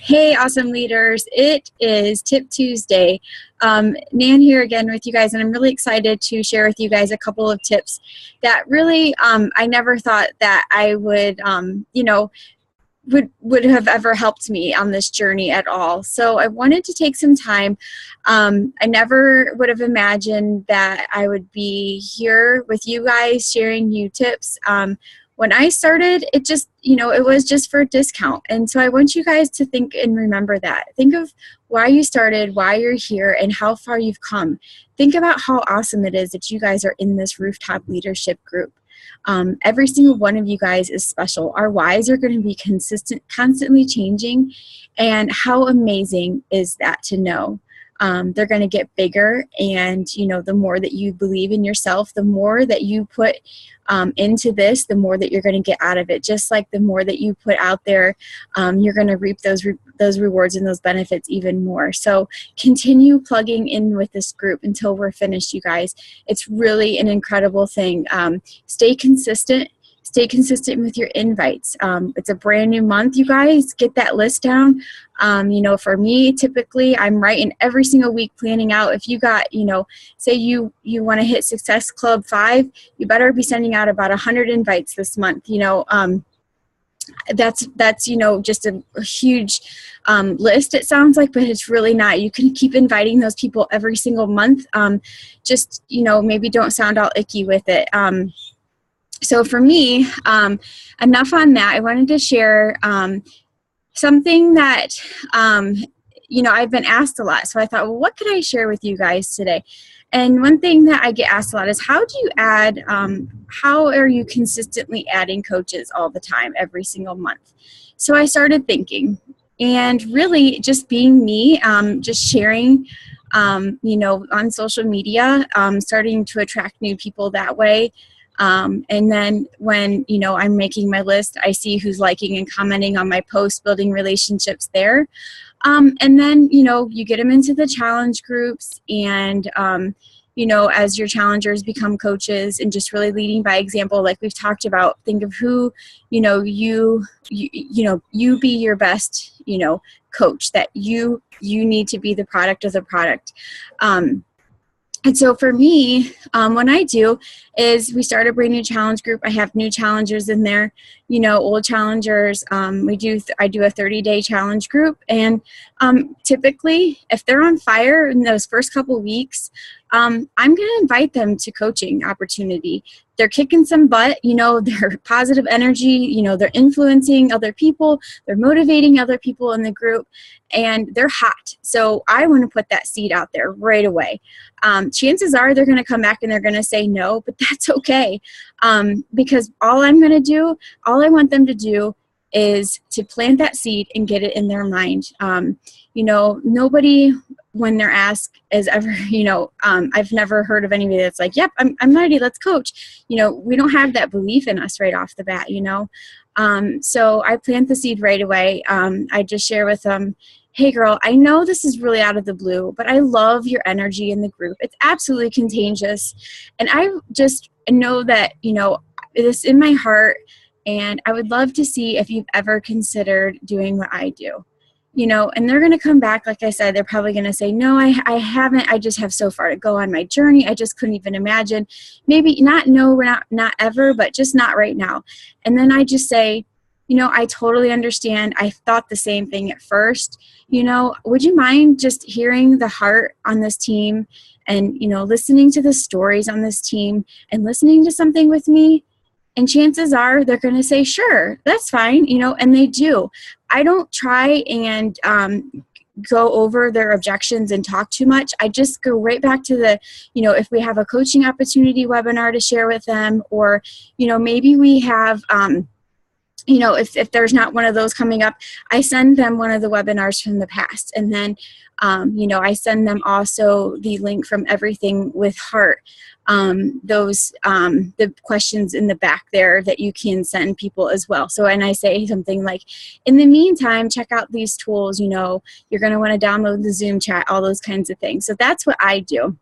Hey, awesome leaders. It is Tip Tuesday. Nan here again with you guys, and I'm really excited to share with you guys a couple of tips that really I never thought that I would, would have ever helped me on this journey at all. So I wanted to take some time. I never would have imagined that I would be here with you guys sharing you tips. When I started, it just, it was just for a discount. And so I want you guys to think and remember that. Think of why you started, why you're here, and how far you've come. Think about how awesome it is that you guys are in this rooftop leadership group. Every single one of you guys is special. Our whys are going to be constantly changing. And how amazing is that to know? They're going to get bigger, and the more that you believe in yourself, the more that you put into this, the more that you're going to get out of it. Just like the more that you put out there, you're going to reap those rewards and those benefits even more. So continue plugging in with this group until we're finished, you guys. It's really an incredible thing. Stay consistent. Stay consistent with your invites. It's a brand new month, you guys. Get that list down. For me, typically, I'm writing every single week, planning out. If you got, say you want to hit Success Club 5, you better be sending out about 100 invites this month. That's just a huge list, it sounds like, but it's really not. You can keep inviting those people every single month. Maybe don't sound all icky with it. So for me, enough on that. I wanted to share something that, I've been asked a lot. So I thought, well, what could I share with you guys today? And one thing that I get asked a lot is, how do you add, how are you consistently adding coaches all the time, every single month? So I started thinking, and really just being me, just sharing, on social media, starting to attract new people that way. And then when, I'm making my list, I see who's liking and commenting on my posts, building relationships there. And then, you get them into the challenge groups, and, as your challengers become coaches, and just really leading by example, like we've talked about. Think of who, you be your best, coach, that you need to be the product of the product. And so for me, what I do is we start a brand new challenge group. I have new challengers in there, old challengers. I do a 30-day challenge group. And typically, if they're on fire in those first couple of weeks, I'm going to invite them to coaching opportunity. They're kicking some butt, they're positive energy, they're influencing other people, they're motivating other people in the group, and they're hot. So I want to put that seed out there right away. Chances are they're going to come back and they're going to say no, but that's okay. Because all I want them to do is to plant that seed and get it in their mind. Nobody, when they're asked, is ever, I've never heard of anybody that's like, yep, I'm ready, let's coach. We don't have that belief in us right off the bat, So I plant the seed right away. I just share with them, hey girl, I know this is really out of the blue, but I love your energy in the group. It's absolutely contagious. And I just know that, it's in my heart, and I would love to see if you've ever considered doing what I do. And they're going to come back. Like I said, they're probably going to say, no, I haven't. I just have so far to go on my journey. I just couldn't even imagine. Maybe not, no, we're not ever, but just not right now. And then I just say, I totally understand. I thought the same thing at first. Would you mind just hearing the heart on this team, and, listening to the stories on this team, and listening to something with me? And chances are they're going to say, sure, that's fine, and they do. I don't try and go over their objections and talk too much. I just go right back to the, if we have a coaching opportunity webinar to share with them, or, maybe we have, if there's not one of those coming up, I send them one of the webinars from the past. And then, I send them also the link from Everything with Heart. The questions in the back there that you can send people as well. So, and I say something like, in the meantime, check out these tools, you're going to want to download the Zoom chat, all those kinds of things. So that's what I do.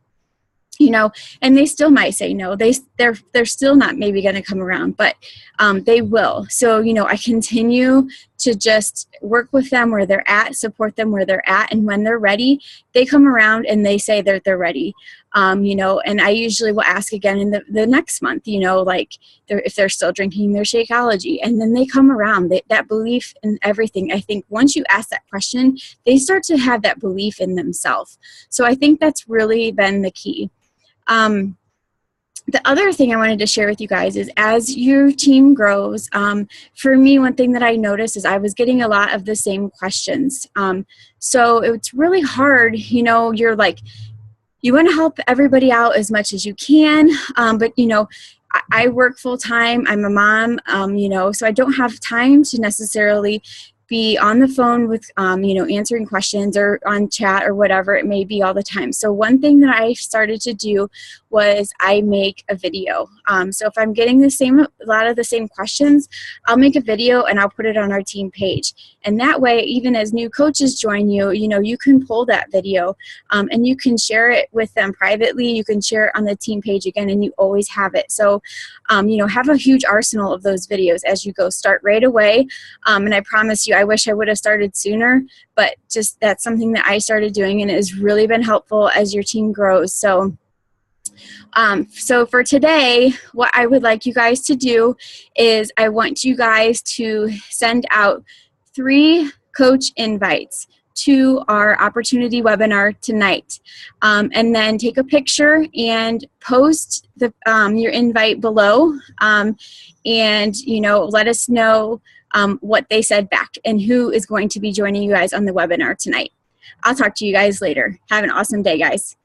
And they still might say no. They're still not maybe going to come around, but they will. So, I continue to just work with them where they're at, support them where they're at, and when they're ready, they come around and they say that they're ready. You know, and I usually will ask again in the next month, you know, like if they're still drinking their Shakeology, and then they come around. That belief in everything, I think once you ask that question, they start to have that belief in themselves. So I think that's really been the key. The other thing I wanted to share with you guys is as your team grows, for me, one thing that I noticed is I was getting a lot of the same questions. So it's really hard, you know, you're like, you want to help everybody out as much as you can, but, you know, I work full time. I'm a mom, you know, so I don't have time to necessarily be on the phone with, you know, answering questions or on chat or whatever it may be all the time. So one thing that I started to do was I make a video. So if I'm getting a lot of the same questions, I'll make a video and I'll put it on our team page. And that way, even as new coaches join you, you know, you can pull that video and you can share it with them privately. You can share it on the team page again, and you always have it. So, you know, have a huge arsenal of those videos as you go. Start right away. And I promise you, I wish I would have started sooner, but just that's something that I started doing, and it has really been helpful as your team grows. So, so for today, what I would like you guys to do is I want you guys to send out 3 coach invites to our opportunity webinar tonight, and then take a picture and post your invite below, and, you know, let us know what they said back and who is going to be joining you guys on the webinar tonight. I'll talk to you guys later. Have an awesome day, guys.